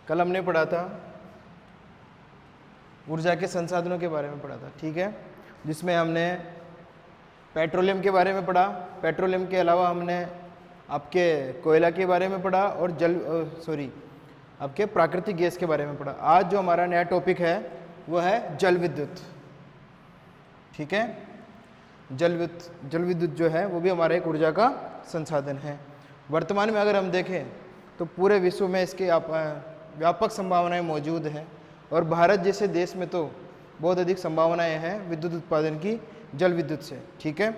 कल हमने पढ़ा था ऊर्जा के संसाधनों के बारे में पढ़ा था, ठीक है, जिसमें हमने पेट्रोलियम के बारे में पढ़ा। पेट्रोलियम के अलावा हमने आपके कोयला के बारे में पढ़ा और आपके प्राकृतिक गैस के बारे में पढ़ा। आज जो हमारा नया टॉपिक है वो है जल विद्युत, ठीक है। जल विद्युत जो है वो भी हमारा एक ऊर्जा का संसाधन है। वर्तमान में अगर हम देखें तो पूरे विश्व में इसके व्यापक संभावनाएं मौजूद हैं और भारत जैसे देश में तो बहुत अधिक संभावनाएं हैं विद्युत उत्पादन की जल विद्युत से, ठीक है,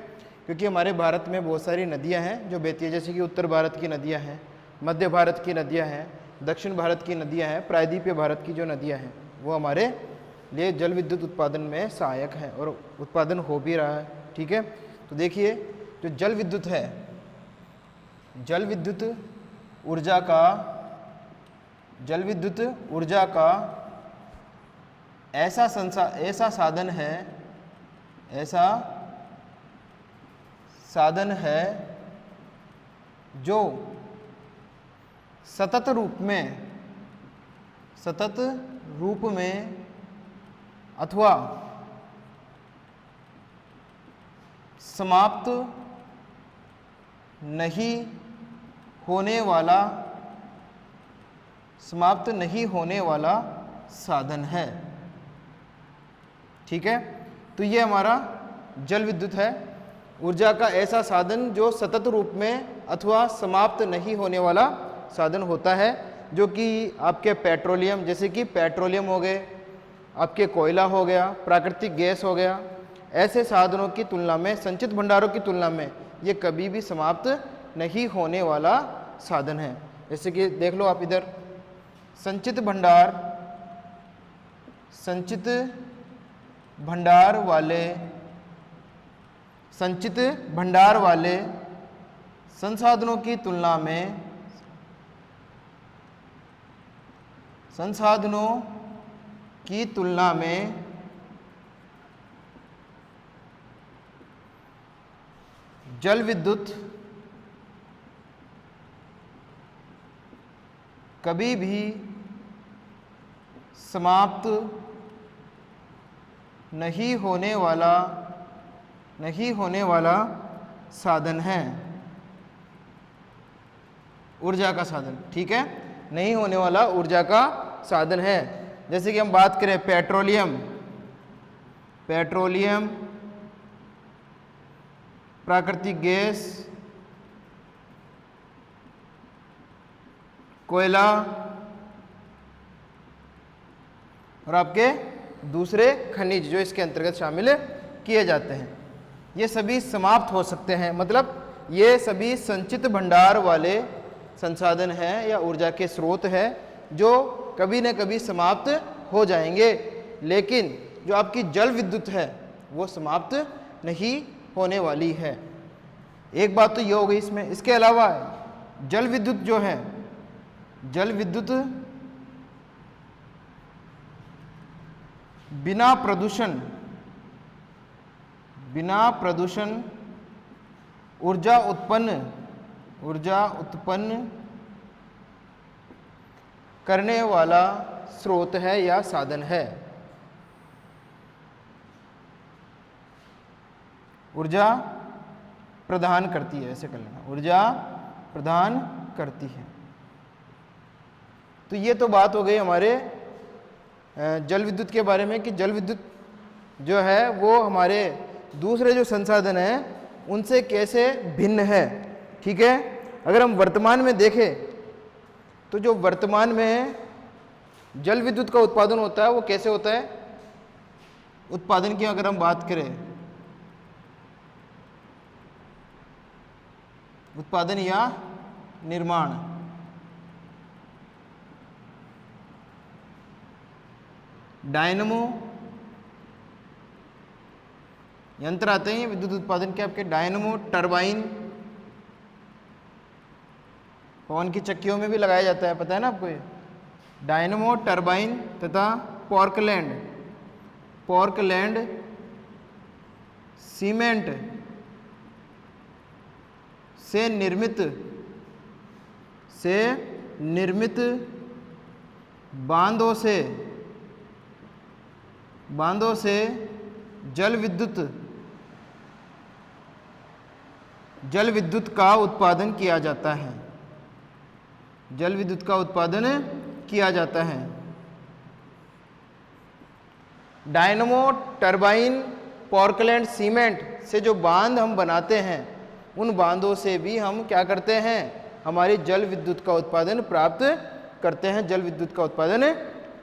क्योंकि हमारे भारत में बहुत सारी नदियां हैं जो बहती है, जैसे कि उत्तर भारत की नदियां हैं, मध्य भारत की नदियां हैं, दक्षिण भारत की नदियां हैं, प्रायद्वीपीय भारत की जो नदियां हैं वो हमारे लिए जल विद्युत उत्पादन में सहायक है और उत्पादन हो भी रहा है, ठीक है। तो देखिए जो जल विद्युत है, जल विद्युत ऊर्जा का ऐसा साधन है जो सतत रूप में अथवा समाप्त नहीं होने वाला साधन है, ठीक है। तो ये हमारा जल विद्युत है, ऊर्जा का ऐसा साधन जो सतत रूप में अथवा समाप्त नहीं होने वाला साधन होता है, जो कि आपके पेट्रोलियम, जैसे कि पेट्रोलियम हो गए, आपके कोयला हो गया, प्राकृतिक गैस हो गया, ऐसे साधनों की तुलना में, संचित भंडारों की तुलना में ये कभी भी समाप्त नहीं होने वाला साधन है। जैसे कि देख लो आप इधर, संचित भंडार वाले संसाधनों की तुलना में जल विद्युत कभी भी समाप्त नहीं होने वाला साधन है, ऊर्जा का साधन, ठीक है, नहीं होने वाला ऊर्जा का साधन है। जैसे कि हम बात करें पेट्रोलियम, प्राकृतिक गैस, कोयला और आपके दूसरे खनिज जो इसके अंतर्गत शामिल किए जाते हैं, ये सभी समाप्त हो सकते हैं। मतलब ये सभी संचित भंडार वाले संसाधन हैं या ऊर्जा के स्रोत हैं जो कभी न कभी समाप्त हो जाएंगे, लेकिन जो आपकी जल विद्युत है वो समाप्त नहीं होने वाली है। एक बात तो ये हो गई इसमें। इसके अलावा जल विद्युत जो है, जल विद्युत बिना प्रदूषण ऊर्जा उत्पन्न करने वाला स्रोत है या साधन है। ऊर्जा प्रदान करती है, ऐसे कर लेना, ऊर्जा प्रदान करती है। तो ये तो बात हो गई हमारे जल विद्युत के बारे में कि जल विद्युत जो है वो हमारे दूसरे जो संसाधन हैं उनसे कैसे भिन्न है, ठीक है। अगर हम वर्तमान में देखें तो जो वर्तमान में जल विद्युत का उत्पादन होता है वो कैसे होता है। उत्पादन की अगर हम बात करें, उत्पादन या निर्माण, डायनमो यंत्र आते हैं विद्युत उत्पादन के, आपके डायनमो, टरबाइन, पवन की चक्कियों में भी लगाया जाता है, पता है ना आपको ये। डायनमो, टरबाइन तथा पोर्कलैंड सीमेंट से निर्मित बांधों से जल विद्युत का उत्पादन किया जाता है। जल विद्युत का उत्पादन किया जाता है। डायनमो, टरबाइन, पोर्टलैंड सीमेंट से जो बांध हम बनाते हैं, उन बांधों से भी हम क्या करते हैं, हमारी जल विद्युत का उत्पादन प्राप्त करते हैं, जल विद्युत का उत्पादन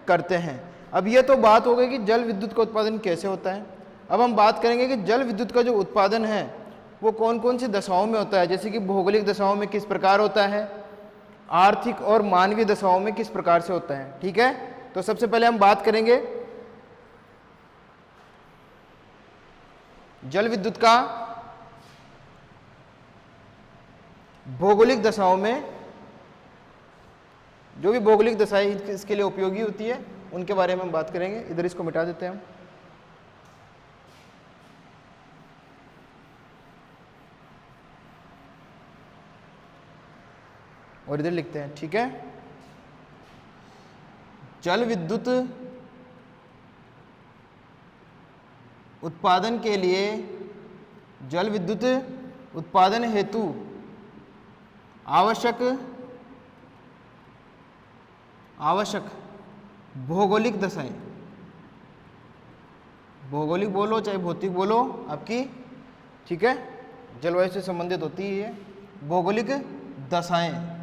करते हैं। अब ये तो बात हो गई कि जल विद्युत का उत्पादन कैसे होता है। अब हम बात करेंगे कि जल विद्युत का जो उत्पादन है वो कौन कौन सी दशाओं में होता है। जैसे कि भौगोलिक दशाओं में किस प्रकार होता है, आर्थिक और मानवीय दशाओं में किस प्रकार से होता है। ठीक है, तो सबसे पहले हम बात करेंगे जल विद्युत का भौगोलिक दशाओं में। जो भी भौगोलिक दशाएं इसके लिए उपयोगी होती है उनके बारे में हम बात करेंगे। इधर इसको मिटा देते हैं हम। और इधर लिखते हैं। ठीक है, जल विद्युत उत्पादन के लिए, जल विद्युत उत्पादन हेतु आवश्यक भौगोलिक दशाएं, भौगोलिक बोलो चाहे भौतिक बोलो आपकी, ठीक है, जलवायु से संबंधित होती है ये भौगोलिक दशाएं।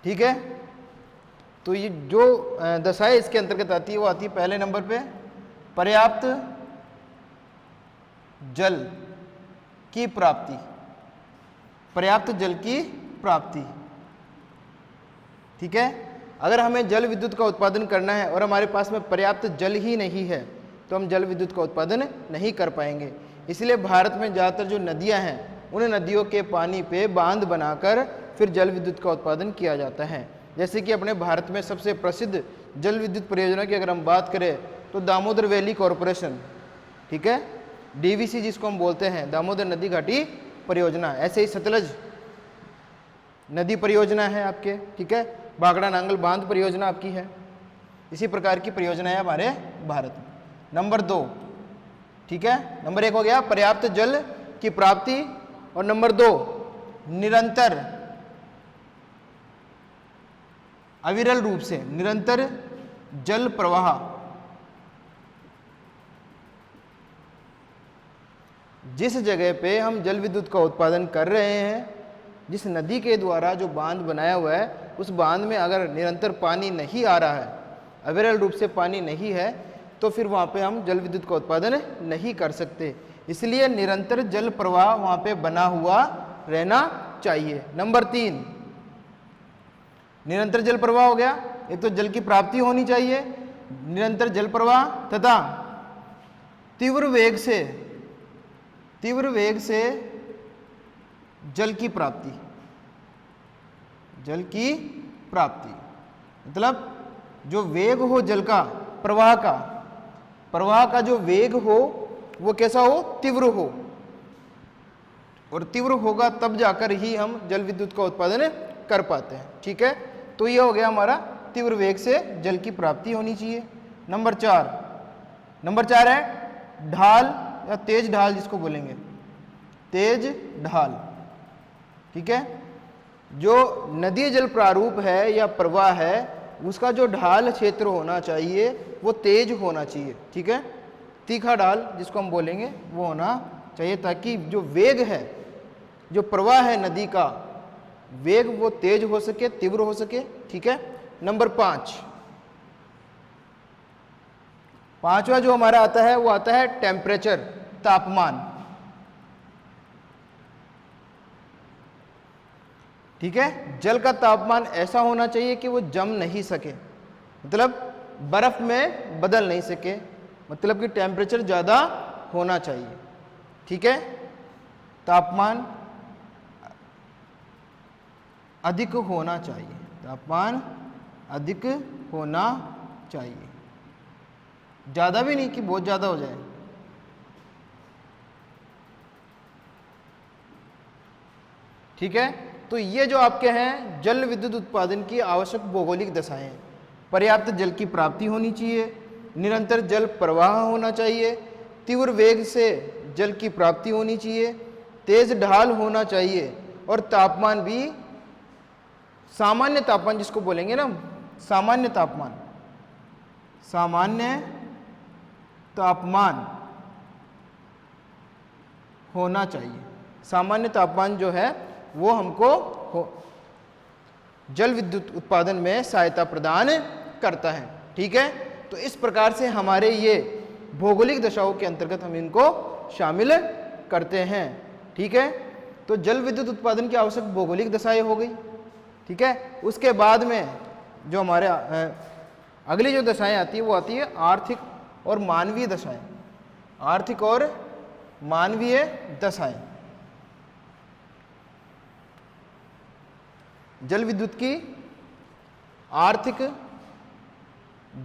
ठीक है, तो ये जो दशाएं इसके अंतर्गत आती है वो आती है पहले नंबर पे पर्याप्त जल की प्राप्ति, पर्याप्त जल की प्राप्ति। ठीक है, अगर हमें जल विद्युत का उत्पादन करना है और हमारे पास में पर्याप्त जल ही नहीं है तो हम जल विद्युत का उत्पादन नहीं कर पाएंगे। इसलिए भारत में ज़्यादातर जो नदियां हैं उन नदियों के पानी पे बांध बनाकर फिर जल विद्युत का उत्पादन किया जाता है। जैसे कि अपने भारत में सबसे प्रसिद्ध जल विद्युत परियोजना की अगर हम बात करें तो दामोदर वैली कॉरपोरेशन, ठीक है, डीवीसी जिसको हम बोलते हैं, दामोदर नदी घाटी परियोजना। ऐसे ही सतलज नदी परियोजना है आपके, ठीक है, भाखड़ा नांगल बांध परियोजना आपकी है। इसी प्रकार की परियोजना है हमारे भारत में। नंबर 2, ठीक है, नंबर 1 हो गया पर्याप्त जल की प्राप्ति, और नंबर 2 निरंतर अविरल रूप से निरंतर जल प्रवाह। जिस जगह पे हम जल विद्युत का उत्पादन कर रहे हैं, जिस नदी के द्वारा जो बांध बनाया हुआ है, उस बांध में अगर निरंतर पानी नहीं आ रहा है, अविरल रूप से पानी नहीं है, तो फिर वहाँ पे हम जल विद्युत का उत्पादन नहीं कर सकते। इसलिए निरंतर जल प्रवाह वहाँ पे बना हुआ रहना चाहिए। नंबर 3 निरंतर जल प्रवाह हो गया। एक तो जल की प्राप्ति होनी चाहिए, निरंतर जल प्रवाह, तथा तीव्र वेग से जल की प्राप्ति। जल की प्राप्ति मतलब जो वेग हो जल का, प्रवाह का जो वेग हो वो कैसा हो, तीव्र हो, और तीव्र होगा तब जाकर ही हम जल विद्युत का उत्पादन कर पाते हैं। ठीक है, तो यह हो गया हमारा तीव्र वेग से जल की प्राप्ति होनी चाहिए। नंबर 4 है ढाल या तेज ढाल जिसको बोलेंगे, तेज ढाल। ठीक है, जो नदी जल प्रारूप है या प्रवाह है उसका जो ढाल क्षेत्र होना चाहिए वो तेज होना चाहिए। ठीक है, तीखा ढाल जिसको हम बोलेंगे वो होना चाहिए, ताकि जो वेग है, जो प्रवाह है नदी का वेग, वो तेज हो सके, तीव्र हो सके। ठीक है, नंबर 5, पांचवा जो हमारा आता है वो आता है टेम्परेचर, तापमान। ठीक है, जल का तापमान ऐसा होना चाहिए कि वो जम नहीं सके, मतलब बर्फ में बदल नहीं सके, मतलब कि टेम्परेचर ज़्यादा होना चाहिए। ठीक है, तापमान अधिक होना चाहिए, तापमान अधिक होना चाहिए, ज़्यादा भी नहीं कि बहुत ज़्यादा हो जाए। ठीक है, तो ये जो आपके हैं जल विद्युत उत्पादन की आवश्यक भौगोलिक दशाएं हैं। पर्याप्त जल की प्राप्ति होनी चाहिए, निरंतर जल प्रवाह होना चाहिए, तीव्र वेग से जल की प्राप्ति होनी चाहिए, तेज ढाल होना चाहिए और तापमान भी सामान्य तापमान जिसको बोलेंगे ना सामान्य तापमान होना चाहिए। सामान्य तापमान जो है वो हमको जल विद्युत उत्पादन में सहायता प्रदान करता है। ठीक है, तो इस प्रकार से हमारे ये भौगोलिक दशाओं के अंतर्गत हम इनको शामिल करते हैं। ठीक है, तो जल विद्युत उत्पादन की आवश्यक भौगोलिक दशाएं हो गई। ठीक है, उसके बाद में जो हमारे अगली जो दशाएं आती है वो आती है आर्थिक और मानवीय दशाएं। आर्थिक और मानवीय दशाएं। जल विद्युत की आर्थिक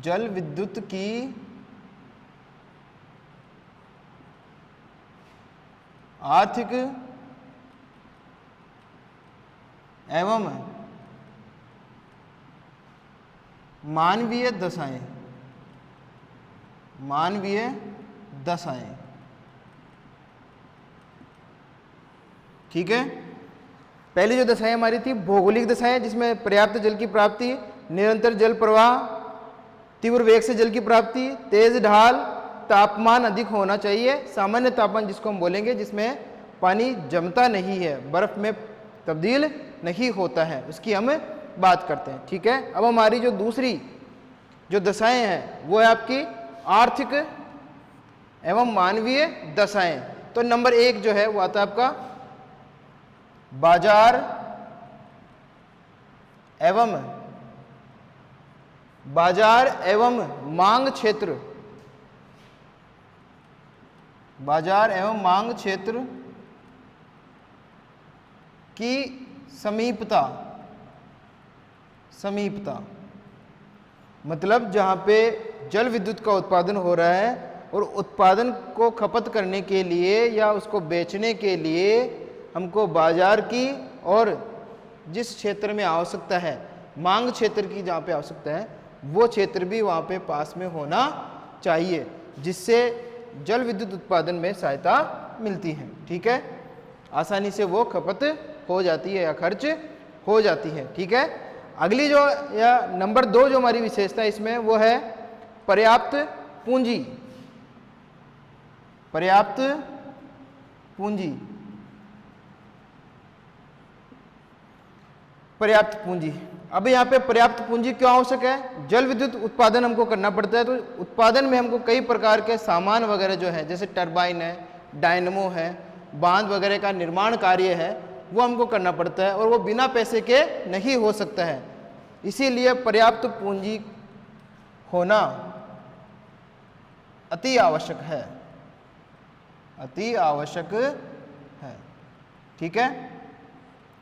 जल विद्युत की आर्थिक एवं मानवीय दशाएं। मानवीय दशाएं। ठीक है, पहली जो दशाएं हमारी थी भौगोलिक दशाएं, जिसमें पर्याप्त जल की प्राप्ति, निरंतर जल प्रवाह, तीव्र वेग से जल की प्राप्ति, तेज ढाल, तापमान अधिक होना चाहिए, सामान्य तापमान जिसको हम बोलेंगे जिसमें पानी जमता नहीं है, बर्फ में तब्दील नहीं होता है, उसकी हम बात करते हैं। ठीक है, अब हमारी जो दूसरी जो दशाएं हैं वो है आपकी आर्थिक एवं मानवीय दशाएं। तो नंबर 1 जो है वो आता है आपका बाजार एवं मांग क्षेत्र। बाजार एवं मांग क्षेत्र की समीपता। मतलब जहां पे जल विद्युत का उत्पादन हो रहा है और उत्पादन को खपत करने के लिए या उसको बेचने के लिए हमको बाजार की और जिस क्षेत्र में आवश्यकता है, मांग क्षेत्र की जहाँ पे आवश्यकता है, वो क्षेत्र भी वहाँ पे पास में होना चाहिए, जिससे जल विद्युत उत्पादन में सहायता मिलती है। ठीक है, आसानी से वो खपत हो जाती है या खर्च हो जाती है। ठीक है, अगली जो या नंबर 2 जो हमारी विशेषता इसमें वो है पर्याप्त पूंजी। पर्याप्त पूंजी। पर्याप्त पूंजी। अब यहाँ पे पर्याप्त पूंजी क्यों आवश्यक है? जल विद्युत उत्पादन हमको करना पड़ता है, तो उत्पादन में हमको कई प्रकार के सामान वगैरह जो है, जैसे टरबाइन है, डायनमो है, बांध वगैरह का निर्माण कार्य है, वो हमको करना पड़ता है और वो बिना पैसे के नहीं हो सकता है। इसीलिए पर्याप्त पूंजी होना अति आवश्यक है। अति आवश्यक है। ठीक है,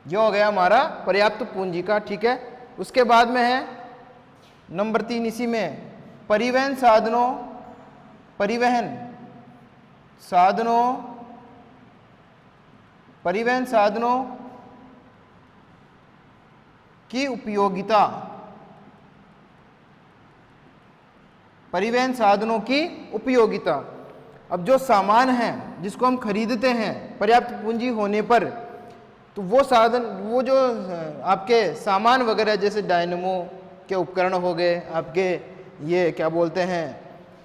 ये हो गया हमारा पर्याप्त पूंजी का। ठीक है, उसके बाद में है नंबर 3 इसी में परिवहन साधनों। परिवहन साधनों की उपयोगिता। परिवहन साधनों की उपयोगिता। अब जो सामान है जिसको हम खरीदते हैं पर्याप्त पूंजी होने पर, तो वो साधन, वो जो आपके सामान वगैरह जैसे डायनमो के उपकरण हो गए, आपके ये क्या बोलते हैं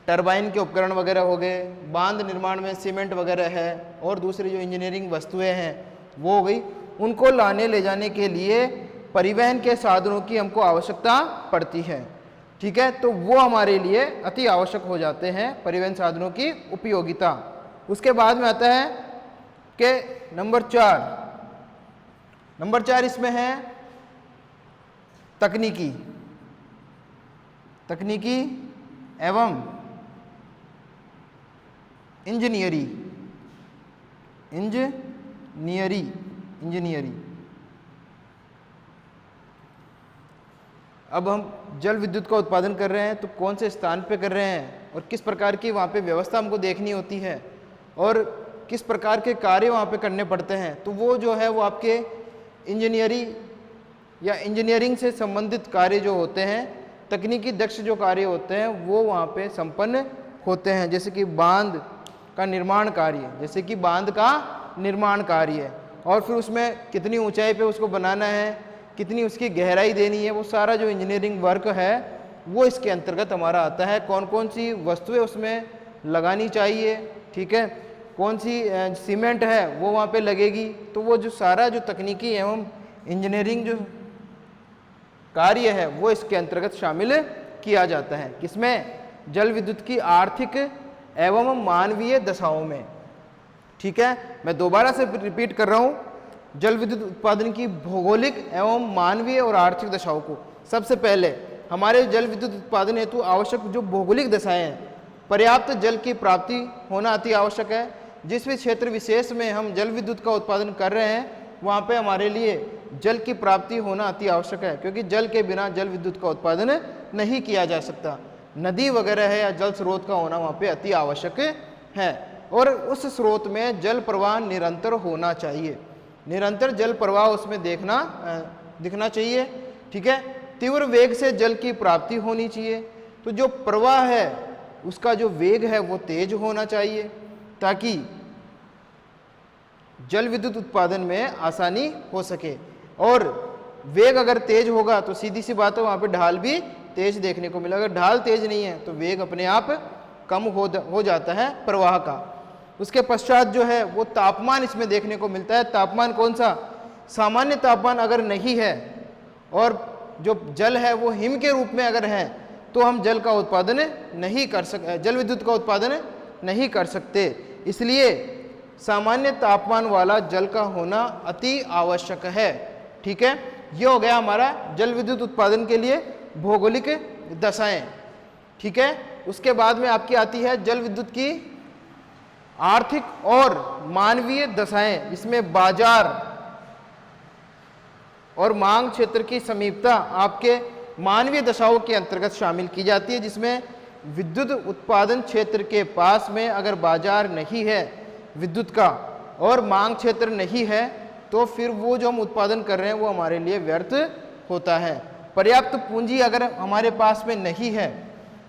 टरबाइन के उपकरण वगैरह हो गए, बांध निर्माण में सीमेंट वगैरह है और दूसरी जो इंजीनियरिंग वस्तुएं हैं वो हो गई, उनको लाने ले जाने के लिए परिवहन के साधनों की हमको आवश्यकता पड़ती है। ठीक है, तो वो हमारे लिए अति आवश्यक हो जाते हैं परिवहन साधनों की उपयोगिता। उसके बाद में आता है कि नंबर 4 इसमें है तकनीकी एवं इंजीनियरी। अब हम जल विद्युत का उत्पादन कर रहे हैं तो कौन से स्थान पे कर रहे हैं और किस प्रकार की वहाँ पे व्यवस्था हमको देखनी होती है और किस प्रकार के कार्य वहाँ पे करने पड़ते हैं, तो वो जो है वो आपके इंजीनियरिंग से संबंधित कार्य जो होते हैं, तकनीकी दक्ष जो कार्य होते हैं वो वहाँ पे संपन्न होते हैं। जैसे कि बांध का निर्माण कार्य, और फिर उसमें कितनी ऊंचाई पे उसको बनाना है, कितनी उसकी गहराई देनी है, वो सारा जो इंजीनियरिंग वर्क है वो इसके अंतर्गत हमारा आता है। कौन कौन सी वस्तुएं उसमें लगानी चाहिए, ठीक है, कौन सी सीमेंट है वो वहाँ पे लगेगी, तो वो जो सारा जो तकनीकी एवं इंजीनियरिंग जो कार्य है वो इसके अंतर्गत शामिल किया जाता है। किसमें? जल विद्युत की आर्थिक एवं मानवीय दशाओं में। ठीक है, मैं दोबारा से रिपीट कर रहा हूँ, जल विद्युत उत्पादन की भौगोलिक एवं मानवीय और आर्थिक दशाओं को। सबसे पहले हमारे जल विद्युत उत्पादन हेतु आवश्यक जो भौगोलिक दशाएं हैं, पर्याप्त जल की प्राप्ति होना अति आवश्यक है। जिस भी क्षेत्र विशेष में हम जल विद्युत का उत्पादन कर रहे हैं वहाँ पे हमारे लिए जल की प्राप्ति होना अति आवश्यक है, क्योंकि जल के बिना जल विद्युत का उत्पादन नहीं किया जा सकता। नदी वगैरह है या जल स्रोत का होना वहाँ पे अति आवश्यक है, और उस स्रोत में जल प्रवाह निरंतर होना चाहिए, निरंतर जल प्रवाह उसमें दिखना चाहिए। ठीक है, तीव्र वेग से जल की प्राप्ति होनी चाहिए, तो जो प्रवाह है उसका जो वेग है वो तेज होना चाहिए, ताकि जल विद्युत उत्पादन में आसानी हो सके। और वेग अगर तेज होगा तो सीधी सी बात है वहाँ पे ढाल भी तेज देखने को मिलेगा। अगर ढाल तेज नहीं है तो वेग अपने आप कम हो जाता है प्रवाह का। उसके पश्चात जो है वो तापमान इसमें देखने को मिलता है। तापमान कौन सा? सामान्य तापमान अगर नहीं है और जो जल है वो हिम के रूप में अगर है तो हम जल का उत्पादन नहीं कर सकते, जल विद्युत का उत्पादन नहीं कर सकते। इसलिए सामान्य तापमान वाला जल का होना अति आवश्यक है। ठीक है, ये हो गया हमारा जल विद्युत उत्पादन के लिए भौगोलिक दशाएं। ठीक है, उसके बाद में आपकी आती है जल विद्युत की आर्थिक और मानवीय दशाएं। इसमें बाजार और मांग क्षेत्र की समीपता आपके मानवीय दशाओं के अंतर्गत शामिल की जाती है, जिसमें विद्युत उत्पादन क्षेत्र के पास में अगर बाजार नहीं है विद्युत का और मांग क्षेत्र नहीं है तो फिर वो जो हम उत्पादन कर रहे हैं वो हमारे लिए व्यर्थ होता है। पर्याप्त पूंजी अगर हमारे पास में नहीं है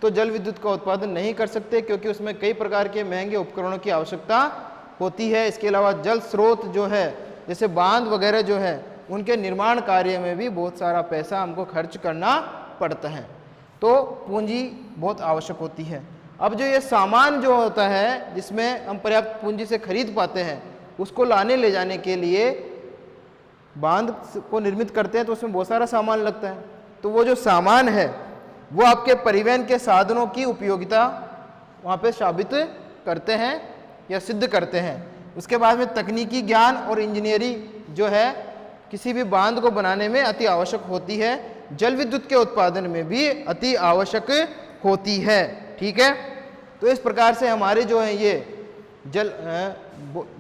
तो जल विद्युत का उत्पादन नहीं कर सकते, क्योंकि उसमें कई प्रकार के महंगे उपकरणों की आवश्यकता होती है। इसके अलावा जल स्रोत जो है जैसे बांध वगैरह जो है उनके निर्माण कार्य में भी बहुत सारा पैसा हमको खर्च करना पड़ता है, तो पूंजी बहुत आवश्यक होती है। अब जो ये सामान जो होता है जिसमें हम पर्याप्त पूंजी से खरीद पाते हैं उसको लाने ले जाने के लिए बांध को निर्मित करते हैं तो उसमें बहुत सारा सामान लगता है। तो वो जो सामान है वो आपके परिवहन के साधनों की उपयोगिता वहाँ पे साबित करते हैं या सिद्ध करते हैं। उसके बाद में तकनीकी ज्ञान और इंजीनियरिंग जो है किसी भी बांध को बनाने में अति आवश्यक होती है, जल विद्युत के उत्पादन में भी अति आवश्यक होती है। ठीक है, तो इस प्रकार से हमारे जो है ये जल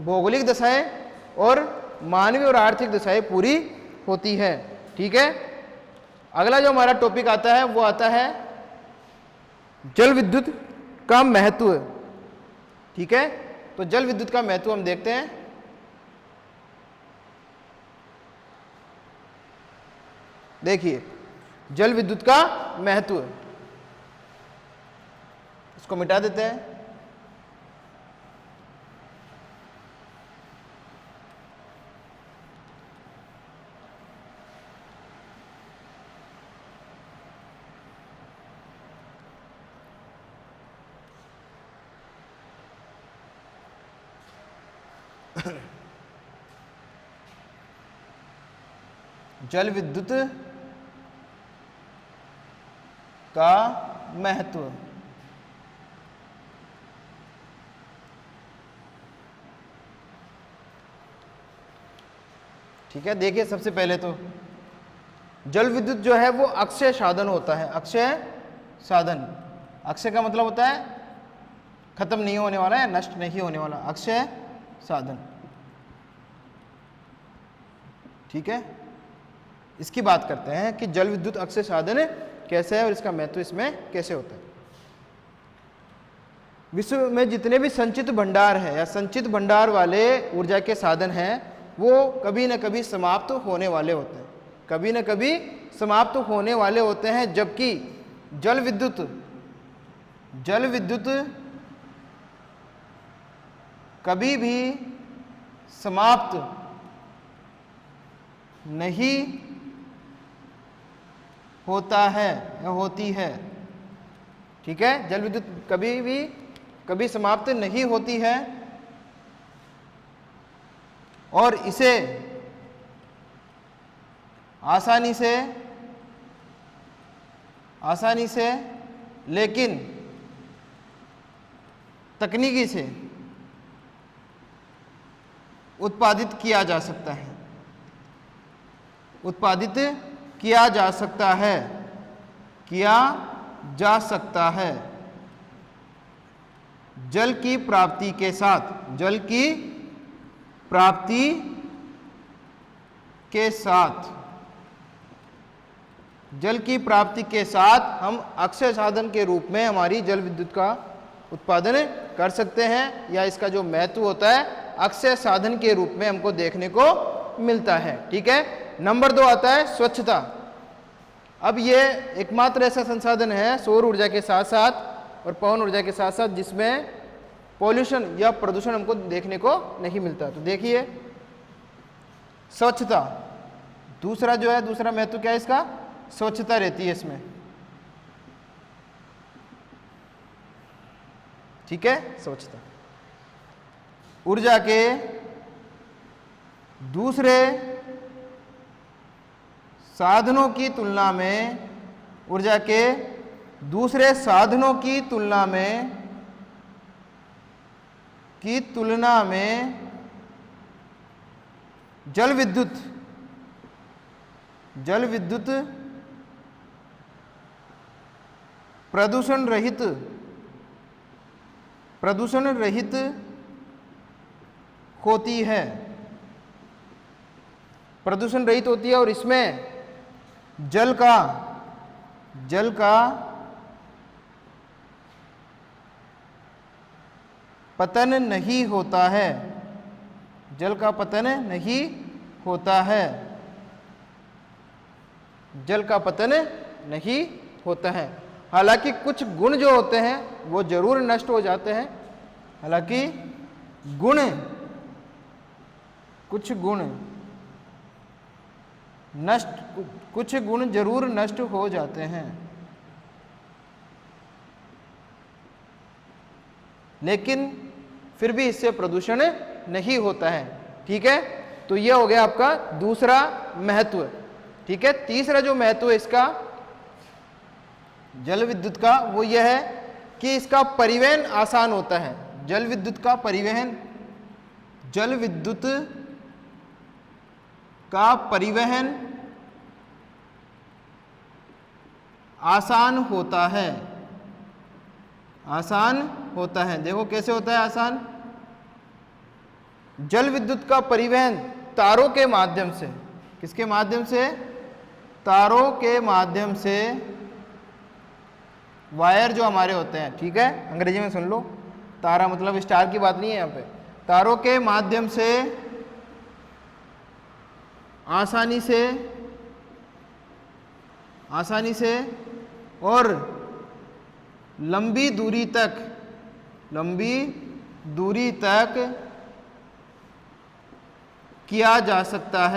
भौगोलिक दशाएं और मानवीय और आर्थिक दशाएं पूरी होती है। ठीक है, अगला जो हमारा टॉपिक आता है वो आता है जल विद्युत का महत्व। ठीक है, तो जल विद्युत का महत्व हम देखते हैं। देखिए जल विद्युत का महत्व, इसको मिटा देते हैं। जल विद्युत का महत्व। ठीक है, देखिए सबसे पहले तो जल विद्युत जो है वो अक्षय साधन होता है। अक्षय साधन, अक्षय का मतलब होता है खत्म नहीं होने वाला है, नष्ट नहीं होने वाला, अक्षय साधन। ठीक है, इसकी बात करते हैं कि जल विद्युत अक्षय साधन कैसे है और इसका महत्व इसमें कैसे होता है। विश्व में जितने भी संचित भंडार है या संचित भंडार वाले ऊर्जा के साधन हैं वो कभी न कभी समाप्त होने वाले होते हैं, कभी न कभी समाप्त होने वाले होते हैं, जबकि जल विद्युत कभी भी समाप्त नहीं होता है या होती है। ठीक है, जल विद्युत कभी समाप्त नहीं होती है और इसे आसानी से लेकिन तकनीकी से उत्पादित किया जा सकता है, किया जा सकता है जल की प्राप्ति के साथ, जल की प्राप्ति के साथ हम अक्षय साधन के रूप में हमारी जल विद्युत का उत्पादन कर सकते हैं, या इसका जो महत्व होता है अक्षय साधन के रूप में हमको देखने को मिलता है। ठीक है, नंबर 2 आता है स्वच्छता। अब ये एकमात्र ऐसा संसाधन है सौर ऊर्जा के साथ साथ और पवन ऊर्जा के साथ साथ जिसमें पॉल्यूशन या प्रदूषण हमको देखने को नहीं मिलता। तो देखिए स्वच्छता, दूसरा महत्व क्या है इसका, स्वच्छता रहती है इसमें। ठीक है, स्वच्छता ऊर्जा के दूसरे साधनों की तुलना में जल विद्युत प्रदूषण रहित होती है, और इसमें जल का पतन नहीं होता है, हालांकि कुछ गुण जो होते हैं वो जरूर नष्ट हो जाते हैं, कुछ गुण जरूर नष्ट हो जाते हैं, लेकिन फिर भी इससे प्रदूषण नहीं होता है। ठीक है, तो यह हो गया आपका दूसरा महत्व। ठीक है, तीसरा जो महत्व है इसका जल विद्युत का वो यह है कि इसका परिवहन आसान होता है। जल विद्युत का परिवहन आसान होता है। देखो कैसे होता है आसान। जल विद्युत का परिवहन तारों के माध्यम से, किसके माध्यम से, तारों के माध्यम से, वायर जो हमारे होते हैं। ठीक है, अंग्रेजी में सुन लो, तारा मतलब स्टार की बात नहीं है यहाँ पे, तारों के माध्यम से आसानी से और लंबी दूरी तक किया जा सकता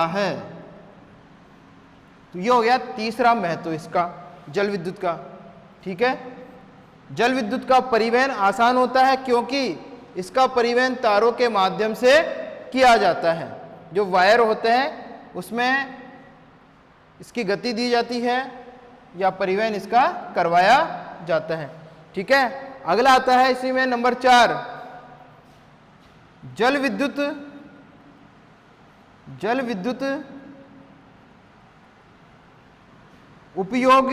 है। तो ये हो गया तीसरा महत्व इसका जल विद्युत का। ठीक है, जल विद्युत का परिवहन आसान होता है क्योंकि इसका परिवहन तारों के माध्यम से किया जाता है। जो वायर होते हैं उसमें इसकी गति दी जाती है या परिवहन इसका करवाया जाता है। ठीक है, अगला आता है इसी में नंबर 4, जल विद्युत उपयोग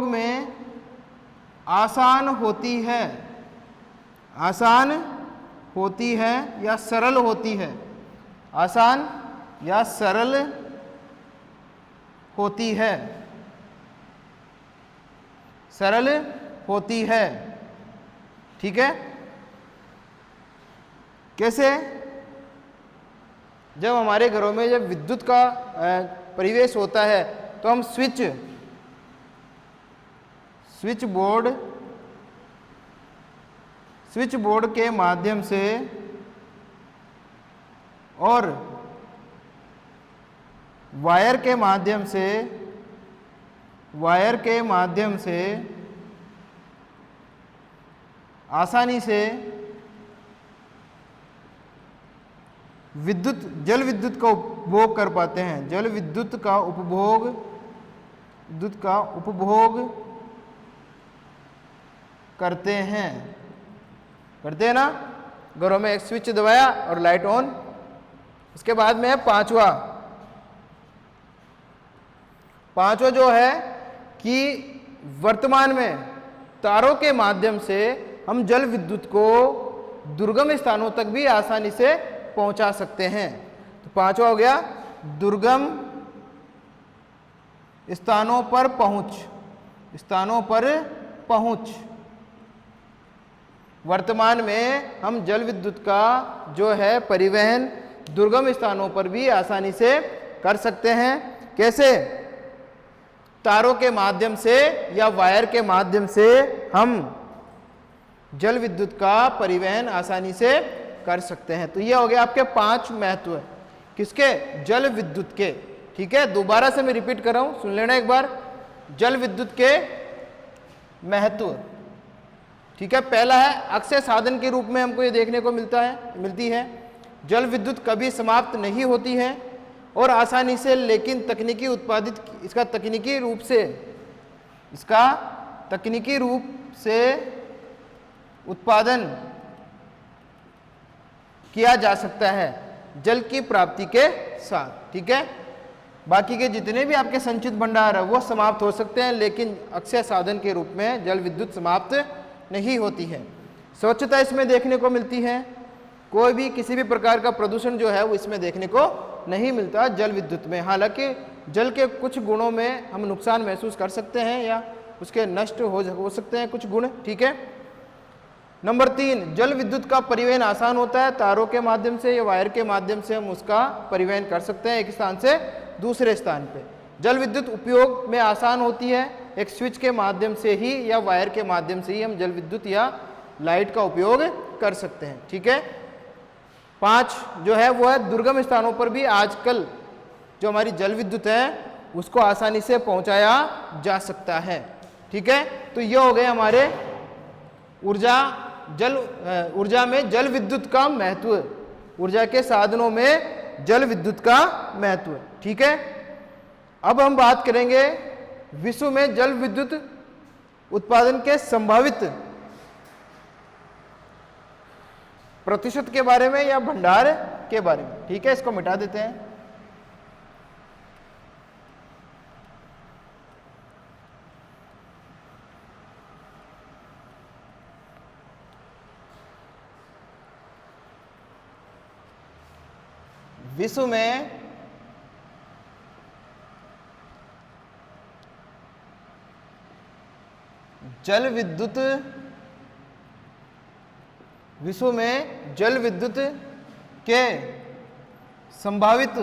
में आसान होती है या सरल होती है। आसान या सरल होती है। ठीक है, कैसे? जब हमारे घरों में जब विद्युत का परिवेश होता है तो हम स्विच बोर्ड के माध्यम से और वायर के माध्यम से आसानी से जल विद्युत का उपभोग कर पाते हैं। जल विद्युत का उपभोग करते हैं ना। घरों में एक स्विच दबाया और लाइट ऑन। उसके बाद में है पांचवा जो है कि वर्तमान में तारों के माध्यम से हम जल विद्युत को दुर्गम स्थानों तक भी आसानी से पहुंचा सकते हैं। तो पांचवा हो गया दुर्गम स्थानों पर पहुंच। वर्तमान में हम जल विद्युत का जो है परिवहन दुर्गम स्थानों पर भी आसानी से कर सकते हैं। कैसे? तारों के माध्यम से या वायर के माध्यम से हम जल विद्युत का परिवहन आसानी से कर सकते हैं। तो ये हो गया आपके 5 महत्व किसके? जल विद्युत के। ठीक है, दोबारा से मैं रिपीट कर रहा हूं, सुन लेना एक बार। जल विद्युत के महत्व। ठीक है, पहला है अक्षय साधन के रूप में हमको ये देखने को मिलती है। जल विद्युत कभी समाप्त नहीं होती है और आसानी से, लेकिन इसका तकनीकी रूप से उत्पादन किया जा सकता है जल की प्राप्ति के साथ। ठीक है, बाकी के जितने भी आपके संचित भंडार है वो समाप्त हो सकते हैं, लेकिन अक्षय साधन के रूप में जल विद्युत समाप्त नहीं होती है। स्वच्छता इसमें देखने को मिलती है, कोई भी किसी भी प्रकार का प्रदूषण जो है वो इसमें देखने को नहीं मिलता जल विद्युत में। हालांकि जल के कुछ गुणों में हम नुकसान महसूस कर सकते हैं या उसके नष्ट हो सकते हैं कुछ गुण। ठीक है, नंबर 3, जल विद्युत का परिवहन आसान होता है। तारों के माध्यम से या वायर के माध्यम से हम उसका परिवहन कर सकते हैं एक स्थान से दूसरे स्थान पे। जल विद्युत उपयोग में आसान होती है, एक स्विच के माध्यम से ही या वायर के माध्यम से ही हम जल विद्युत या लाइट का उपयोग कर सकते हैं। ठीक है, 5 जो है वो है दुर्गम स्थानों पर भी आजकल जो हमारी जल विद्युत है उसको आसानी से पहुंचाया जा सकता है। ठीक है, तो ये हो गए हमारे ऊर्जा में जल विद्युत का महत्व, ऊर्जा के साधनों में जल विद्युत का महत्व। ठीक है, अब हम बात करेंगे विश्व में जल विद्युत उत्पादन के संभावित प्रतिशत के बारे में या भंडार के बारे में। ठीक है, इसको मिटा देते हैं। विश्व में जल विद्युत के संभावित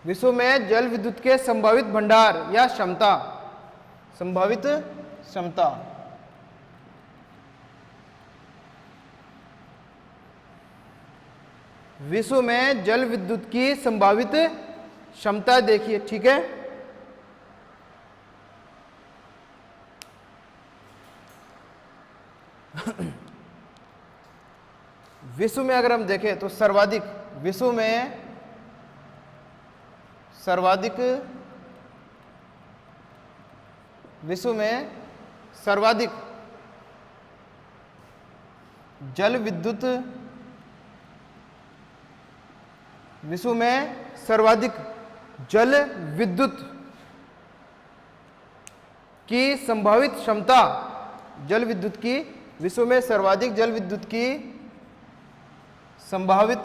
विश्व में जल विद्युत के संभावित भंडार या क्षमता, संभावित क्षमता। विश्व में जल विद्युत की संभावित क्षमता देखिए। ठीक है, विश्व में अगर हम देखें तो विश्व में सर्वाधिक जल विद्युत, विश्व में सर्वाधिक जल विद्युत की संभावित क्षमता, विश्व में सर्वाधिक जल विद्युत की संभावित